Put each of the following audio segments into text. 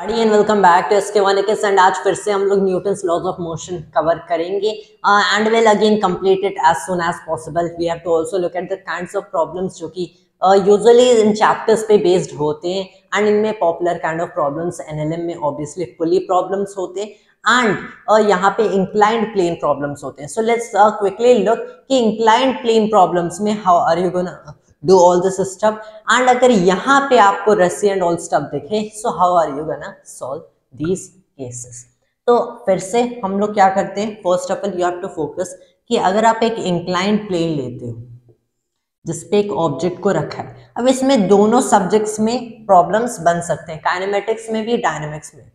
And welcome back to SK one and आज फिर से हम लोग Newton's laws of motion cover करेंगे and will again complete it as soon as possible. We have to also look at the kinds of problems जो कि usually in chapters पे based होते हैं एंड इनमें popular kind of problems NLM में obviously pulley problems होते हैं and यहाँ पे इंक्लाइंड प्लेन प्रॉब्लम्स होते हैं। सो लेट्स क्विकली लुक कि इंक्लाइंड प्लेन प्रॉब्लम्स में how are you gonna do all this stuff and अगर यहाँ पे आपको रस्सी एंड ऑल स्टफ दिखे so how are you gonna solve these cases। तो फिर से हम लोग क्या करते हैं, first of all you have to focus कि अगर आप एक इंक्लाइंड प्लेन लेते हो जिसपे एक ऑब्जेक्ट को रखा है, अब इसमें दोनों सब्जेक्ट्स में प्रॉब्लम्स बन सकते हैं, काइनेमेटिक्स में भी डायनेमिक्स में भी।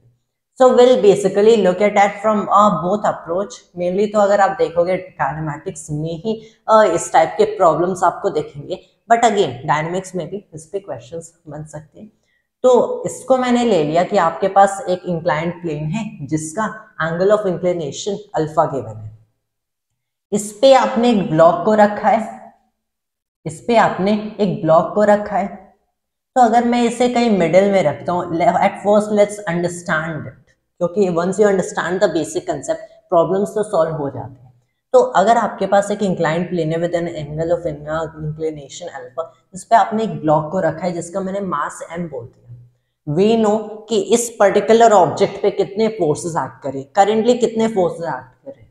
So will basically look at at from both approach. Mainly तो अगर आप देखोगे काइनेमेटिक्स में ही इस टाइप के प्रॉब्लम्स आपको देखेंगे, बट अगेन डायनेमिक्स में भी इस पे क्वेश्चंस बन सकते हैं। तो इसको मैंने ले लिया कि आपके पास एक इंक्लाइंड प्लेन है जिसका angle of inclination alpha given है। इस पे आपने एक ब्लॉक को रखा है, इस पे आपने एक ब्लॉक को रखा है। तो अगर मैं इसे कहीं मिडिल में रखता हूँ, at first let's understand it, क्योंकि once you understand the basic concept problems तो सॉल्व हो जाते हैं। तो अगर आपके पास एक इंक्लाइंड प्लेन है with an angle of inclination alpha, इस पे आपने एक ब्लॉक को रखा है जिसका मैंने मास m बोल दिया। वी नो कि इस पर्टिकुलर ऑब्जेक्ट पे कितने फोर्सेस एक्ट करें, करेंटली कितने फोर्सेस एक्ट करें।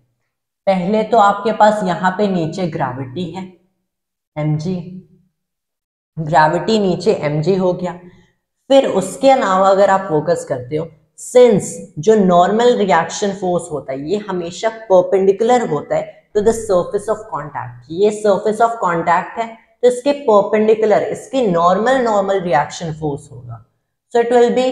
पहले तो आपके पास यहाँ पे नीचे ग्रेविटी है mg, ग्रेविटी नीचे mg हो गया। फिर उसके अलावा अगर आप फोकस करते हो, सिंस जो नॉर्मल रिएक्शन फोर्स होता है ये हमेशा परपेंडिकुलर होता है to the surface of contact, ये सरफेस ऑफ कांटेक्ट है तो इसके परपेंडिकुलर इसकी नॉर्मल रिएक्शन फोर्स होगा। So it will be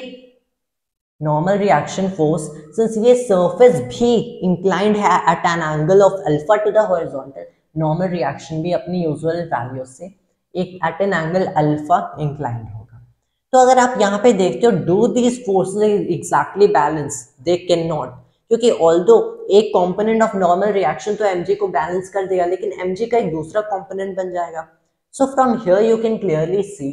normal reaction force, since ये सरफेस भी इंक्लाइंड है at an angle of alpha to the horizontal, normal reaction भी अपनी यूजुअल वैल्यू से एक at an angle alpha inclined होगा। तो अगर आप यहाँ पे देखते हो, do these forces exactly balance, they can not, क्योंकि ऑल्दो एक कंपोनेंट ऑफ नॉर्मल रिएक्शन तो mg को बैलेंस कर देगा लेकिन mg का एक दूसरा कंपोनेंट बन जाएगा। So from here you can clearly सी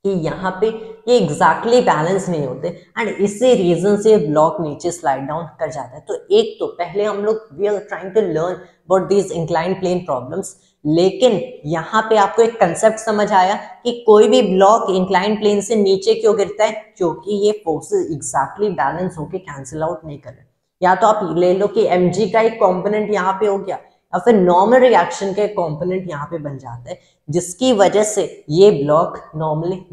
कि यहाँ पे ये एग्जैक्टली बैलेंस नहीं होते एंड इसी रीजन से ब्लॉक नीचे स्लाइड डाउन कर जाता है। तो एक तो पहले हम लोग we are trying to learn about these inclined plane problems, लेकिन यहाँ पे आपको एक कंसेप्ट समझ आया कि कोई भी ब्लॉक इंक्लाइंड प्लेन से नीचे क्यों गिरता है, क्योंकि ये फोर्सेस एग्जैक्टली बैलेंस होके कैंसिल आउट नहीं कर रहे। या तो आप ले लो कि mg का एक कंपोनेंट यहाँ पे हो गया या फिर नॉर्मल रिएक्शन का एक कंपोनेंट यहाँ पे बन जाता है जिसकी वजह से ये ब्लॉक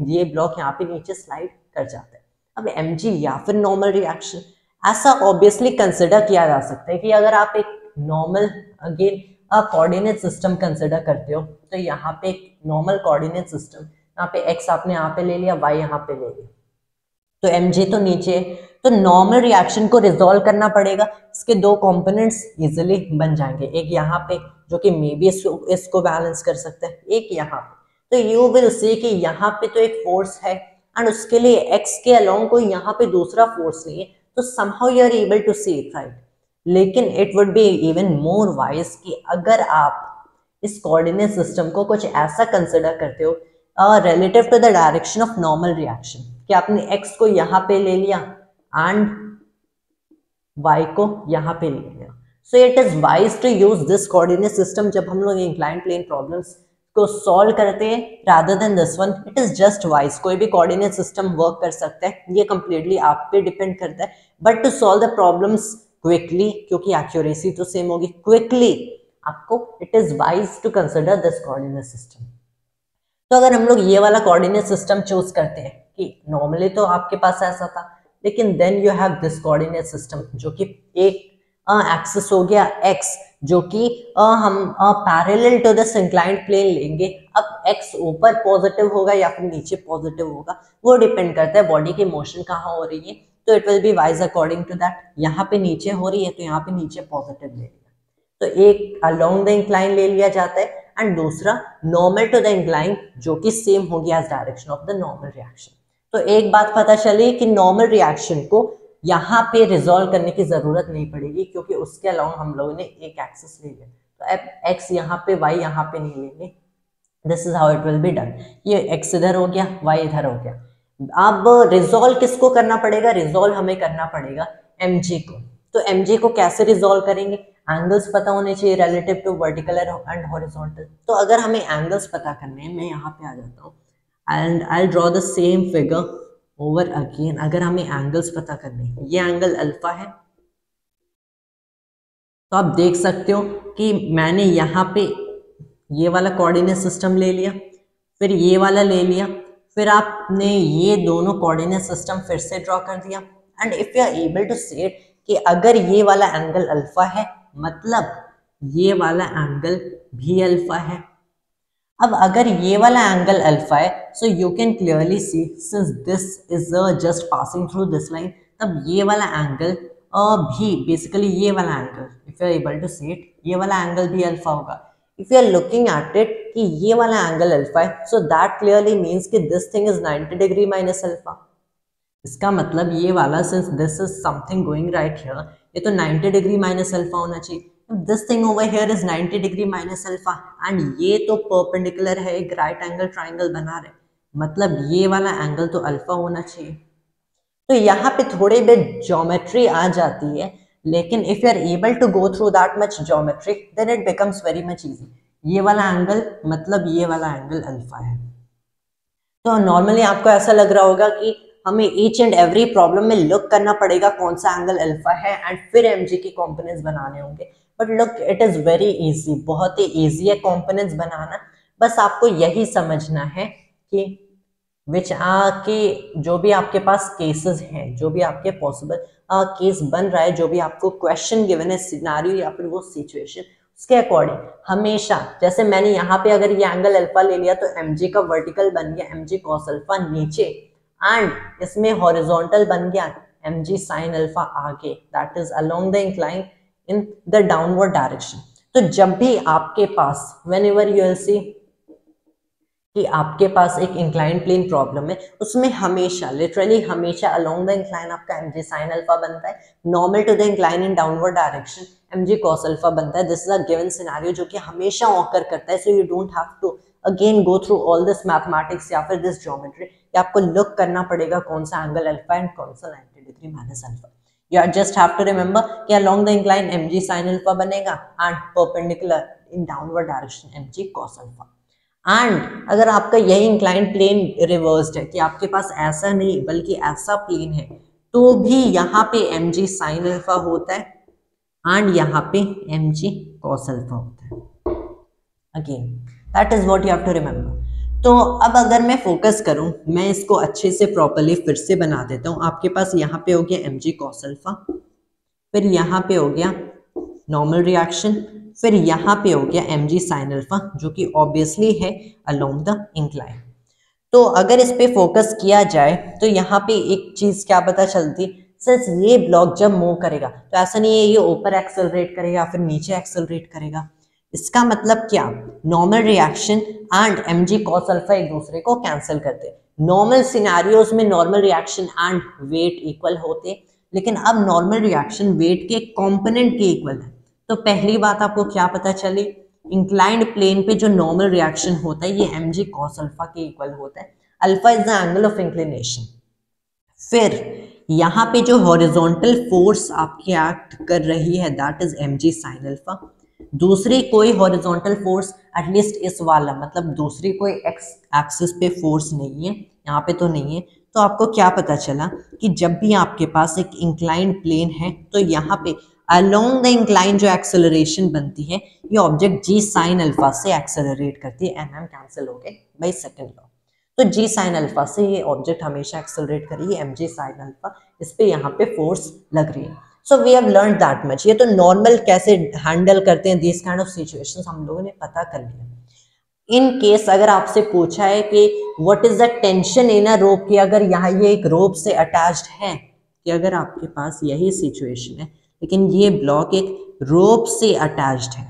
ये ब्लॉक यहाँ पे नीचे स्लाइड कर जाता है। अब mg या फिर नॉर्मल रिएक्शन, ऐसा ऑब्वियसली कंसिडर किया जा सकता है कि अगर आप एक normal again coordinate system consider करते हो तो यहाँ पे एक नॉर्मल कोऑर्डिनेट सिस्टम, यहाँ पे x आपने यहाँ पे ले लिया, y यहाँ पे ले लिया, तो mg तो नीचे, तो नॉर्मल रिएक्शन को रिजॉल्व करना पड़ेगा। इसके दो कंपोनेंट्स इजीली बन जाएंगे, एक यहाँ पे जो कि मे बी इसको बैलेंस कर सकते हैं, एक यहाँ पे। तो यू विल सी कि यहाँ पे तो एक फोर्स है एंड उसके लिए x के अलोंग कोई यहाँ पे दूसरा फोर्स नहीं है, तो somehow you are able to see it, right. लेकिन it would be even more wise कि अगर आप इस कोऑर्डिनेट सिस्टम को कुछ ऐसा कंसिडर करते हो relative to the direction of normal reaction, कि आपने x को यहाँ पे ले लिया एंड y को यहाँ पे ले लिया। So it is wise to use this coordinate system जब हम लोग इंक्लाइंड प्लेन प्रॉब्लम्स को सॉल्व करते हैं rather than this one. It is just wise, कोई भी कोऑर्डिनेट सिस्टम वर्क कर सकता है, ये कंप्लीटली आप पे डिपेंड करता है, but to solve the problems quickly, क्योंकि एक्यूरेसी तो सेम होगी, क्विकली आपको it is wise to consider this coordinate system. तो अगर हम लोग ये वाला कोऑर्डिनेट सिस्टम चूज करते हैं कि नॉर्मली तो आपके पास ऐसा था, लेकिन then you have this coordinate system जो कि एक एक्सिस हो गया x, जो कि हम parallel to this inclined plane लेंगे। अब x ऊपर पॉजिटिव होगा या फिर नीचे पॉजिटिव होगा, वो डिपेंड करता है बॉडी की मोशन कहाँ हो रही है, तो it will be wise according to that. यहाँ पे नीचे हो रही है तो यहाँ पे नीचे पॉजिटिव ले लिया, तो एक अलोंग द इंक्लाइन ले लिया जाता है एंड दूसरा नॉर्मल टू द इंक्लाइन जो कि सेम हो गया as direction of the normal reaction. तो एक बात पता चली कि नॉर्मल रिएक्शन को यहाँ पे रिजॉल्व करने की जरूरत नहीं पड़ेगी, क्योंकि उसके अलावा हम लोगों ने एक एक्सिस ले लिया, तो अब x यहाँ पे y यहाँ पे नहीं लेंगे। This is how it will be done. ये x इधर हो गया, y इधर हो गया। अब रिजोल्व किसको करना पड़ेगा, रिजोल्व हमें करना पड़ेगा mg को। तो mg को कैसे रिजोल्व करेंगे, एंगल्स पता होने चाहिए relative to vertical and horizontal. तो अगर हमें एंगल्स पता करने हैं, मैं यहाँ पे आ जाता हूँ and I draw the same figure over again. अगर हमें एंगल्स पता करने हैं, ये एंगल अल्फा है, तो आप देख सकते हो कि मैंने यहाँ पे ये वाला कोऑर्डिनेट सिस्टम ले लिया, फिर ये वाला ले लिया, फिर आपने ये दोनों कोऑर्डिनेट सिस्टम फिर से ड्रॉ कर दिया। And if you are able to say कि अगर ये वाला एंगल अल्फा है, मतलब ये वाला एंगल भी अल्फा है। अब अगर ये वाला एंगल अल्फा है, so you can clearly see since this is just passing through this line, तब ये वाला एंगल भी बेसिकली ये वाला angle, if you are able to see it, ये वाला एंगल भी अल्फा होगा। If you are looking at it कि ये वाला एंगल अल्फा है, सो दैट क्लियरली मीन्स कि this thing is 90 degree minus alpha. इसका मतलब ये वाला, since this is something going right here, ये तो 90 डिग्री माइनस अल्फा होना चाहिए। This thing over here is 90 degree minus alpha and ये तो परपेंडिकुलर है, एक राइट एंगल ट्राइंगल बना रहे, मतलब ये वाला एंगल तो अल्फा होना चाहिए। तो यहाँ पे थोड़ी बहुत ज्योमेट्री आ जाती है, लेकिन if you are able to go through that much geometry then it becomes very much easy. ये वाला एंगल मतलब ये वाला एंगल अल्फा है। तो नॉर्मली आपको ऐसा लग रहा होगा कि हमें ईच एंड एवरी प्रॉब्लम में लुक करना पड़ेगा कौन सा एंगल अल्फा है एंड फिर एमजी के कंपोनेंट्स बनाने होंगे, but look it is very easy, बहुत ही इजी है कंपोनेंट्स बनाना। बस आपको यही समझना है कि विच के जो भी आपके पास केसेस हैं, जो भी आपके पॉसिबल केस बन रहा है, जो भी आपको क्वेश्चन गिवन है, सिनारियो या फिर वो सिचुएशन, उसके अकॉर्डिंग हमेशा, जैसे मैंने यहाँ पे अगर ये एंगल अल्फा ले लिया तो mg का वर्टिकल बन गया mg cos अल्फा नीचे, एंड इसमें हॉरिजॉन्टल बन गया mg sin अल्फा आगे, that is along the incline in the downward direction. तो जब भी आपके पास व्हेनेवर यू विल सी कि आपके पास एक इंक्लाइन प्लेन प्रॉब्लम है, उसमें हमेशा लिटरली हमेशा अलोंग द इंक्लाइन आपका mg sin अल्फा बनता है, normal to the incline in downward direction mg cos alpha बनता है। This is a given scenario जो कि हमेशा ऑकर करता है, so you don't have to again go through all this mathematics या फिर दिस ज्योमेट्री, या आपको लुक करना पड़ेगा कौन सा एंगल अल्फा एंड कौन सा 90 degree minus alpha. You just have to remember कि along the incline mg sin alpha बनेगा and perpendicular in downward direction mg cos alpha. And अगर आपका यही इंक्लाइन प्लेन रिवर्स्ड है कि आपके पास ऐसा नहीं बल्कि ऐसा प्लेन है, तो भी यहाँ पे mg sin अल्फा होता है एंड यहाँ पे mg cos अल्फा होता है। Again that is what you have to remember. तो अब अगर मैं फोकस करूं, मैं इसको अच्छे से प्रॉपर्ली फिर से बना देता हूं। आपके पास यहाँ पे हो गया mg cos अल्फा, फिर यहाँ पे हो गया नॉर्मल रिएक्शन, फिर यहाँ पे हो गया mg sin अल्फा जो कि ऑब्वियसली है अलोंग द इंक्लाइन। तो अगर इस पे फोकस किया जाए तो यहाँ पे एक चीज क्या पता चलती, सिर्फ ये ब्लॉक जब मूव करेगा तो ऐसा नहीं है ये ऊपर एक्सेलरेट करेगा या फिर नीचे एक्सेलरेट करेगा। इसका मतलब क्या, normal reaction and mg cos alpha एक दूसरे को कैंसिल करते हैं। नॉर्मल सिनेरियोज में normal reaction and weight equal होते, लेकिन अब नॉर्मल रिएक्शन वेट के कंपोनेंट के इक्वल है। तो पहली बात आपको क्या पता चली, इंक्लाइंड प्लेन पे जो नॉर्मल रिएक्शन होता है ये mg cos अल्फा के इक्वल होता है। Alpha is the angle of inclination. फिर यहाँ पे जो हॉरिजॉन्टल फोर्स आपकी एक्ट कर रही है that is mg sin alpha. दूसरी कोई हॉरिजॉन्टल फोर्स एटलीस्ट इस वाला, मतलब दूसरी कोई एक्स एक्सिस पे फोर्स नहीं है, यहाँ पे तो नहीं है। तो आपको क्या पता चला कि जब भी आपके पास एक इंक्लाइंड प्लेन है तो यहाँ पे अलोंग द इंक्लाइन जो एक्सेलरेशन बनती है ये ऑब्जेक्ट जी साइन अल्फा से एक्सेलरेट करती है। एम कैंसिल हो गए बाय सेकंड लॉ। तो जी साइन अल्फा से ये ऑब्जेक्ट हमेशा एक्सेलरेट करेगी, एम जी साइन अल्फा, इस पे यहाँ पे फोर्स लग रही है। So we have learn that much. ये तो नॉर्मल कैसे हैंडल करते हैं दिस काइंड ऑफ सिचुएशंस हम लोगों ने पता कर लिया। इन केस अगर आपसे पूछा है कि what is the tension in a rope, कि अगर यहाँ ये एक रोप से अटैच्ड है, कि अगर आपके पास यही सिचुएशन है लेकिन ये ब्लॉक एक रोप से अटैच्ड है,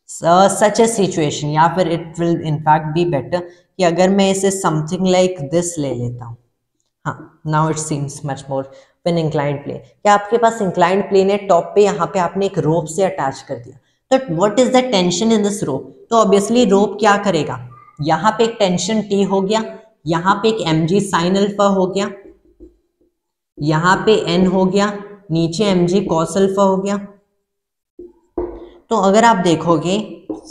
सच ए सिचुएशन, या फिर it will in fact be better कि अगर मैं इसे समथिंग लाइक दिस ले लेता हूँ। हाँ, now it seems much more when inclined plane, क्या आपके पास इंक्लाइंड प्लेन है, टॉप पे यहाँ पे आपने एक रोप से अटैच कर दिया, तो what is the tension in this रोप। तो ऑब्वियसली रोप क्या करेगा, यहाँ पे एक टेंशन T हो गया, यहाँ पे एक mg sin अल्फा हो गया, यहाँ पे n हो गया, नीचे mg cos अल्फा हो गया। तो अगर आप देखोगे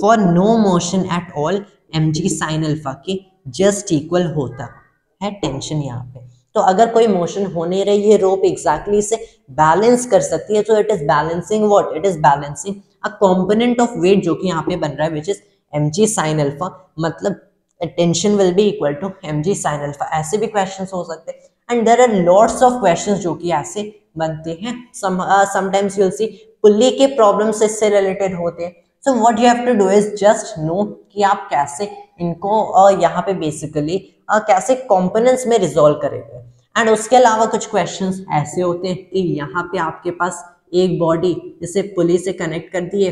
for no motion at all mg sin alpha के जस्ट इक्वल होता है टेंशन यहाँ पे। तो अगर कोई मोशन होने रही है, रोप एग्जैक्टली इसे बैलेंस कर सकती है, तो it is balancing what, it is balancing a component of weight जो कि यहाँ पे बन रहा है which is mg sin alpha, मतलब tension will be equal to mg sin alpha. ऐसे भी क्वेश्चंस हो सकते हैं and there are lots of questions जो कि ऐसे बनते हैं। Sometimes you will see pulley के प्रॉब्लम्स इससे रिलेटेड होते हैं। So what you have to do is just no कि आप कैसे इनको यहाँ पे बेसिकली कैसे कंपोनेंट्स में रिजॉल्व करेंगे। एंड उसके अलावा कुछ क्वेश्चंस ऐसे होते हैं कि यहाँ पे आपके पास एक बॉडी इसे पुली से कनेक्ट कर दिए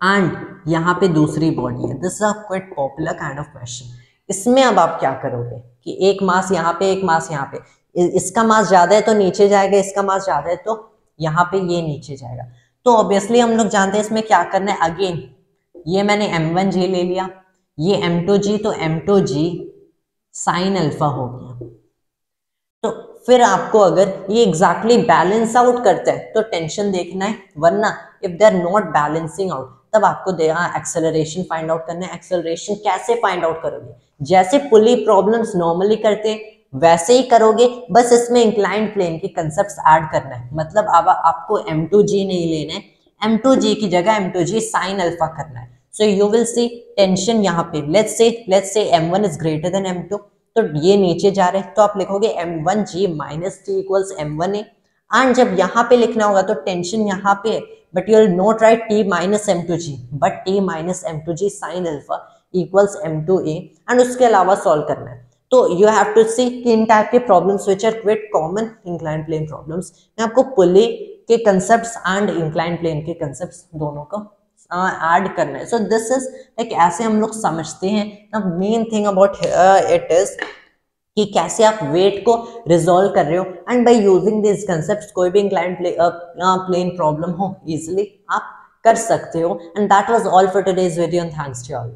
एंड यहाँ पे दूसरी बॉडी है। This is a quite popular kind of question. इसमें अब आप क्या करोगे कि एक मास यहाँ पे, एक मास यहाँ पे, इसका मास ज्यादा है तो नीचे जाएगा, इसका मास ज्यादा है तो यहाँ पे ये नीचे जाएगा। तो ऑब्वियसली हम लोग जानते हैं इसमें क्या करना है। अगेन ये मैंने m1g ले लिया, ये m2g, तो m2g sin अल्फा हो गया। तो फिर आपको अगर ये एग्जैक्टली बैलेंस आउट करता है तो टेंशन देखना है, वरना if they are not balancing out तब आपको एक्सेलरेशन फाइंड आउट करना है। एक्सेलरेशन कैसे फाइंड आउट करोगे, जैसे पुली प्रॉब्लम्स नॉर्मली करते हैं वैसे ही करोगे, बस इसमें इंक्लाइंड प्लेन के कंसेप्ट्स ऐड करना है। मतलब अब आपको m2g नहीं लेना है, m2g की जगह m2g sin अल्फा करना है। So you will C tension यहाँ पे let's say m1 is greater than m2, तो ये नीचे जा रहे हैं तो आप लिखोगे m1g minus T equals m1a। And जब यहाँ पे लिखना होगा तो टेंशन यहाँ पे है, but you will not right t minus m2g but t minus m2g sin alpha equals m2a। And उसके अलावा सॉल्व करना है। तो यू हैव टू सी कि इन टाइप के problems which are quite common inclined plane problems में आपको पुली के कंसेप्ट्स एंड इंक्लाइंड प्लेन के कंसेप्ट्स दोनों को ऐड करना है। सो दिस इज लाइक ऐसे हम लोग समझते हैं। The main thing about it is कि कैसे आप वेट को रिजॉल्व कर रहे हो and by using this concepts कोई भी इंक्लाइंड प्लेन प्रॉब्लम हो इजीली आप कर सकते हो। And that was all for today's video and thanks to all.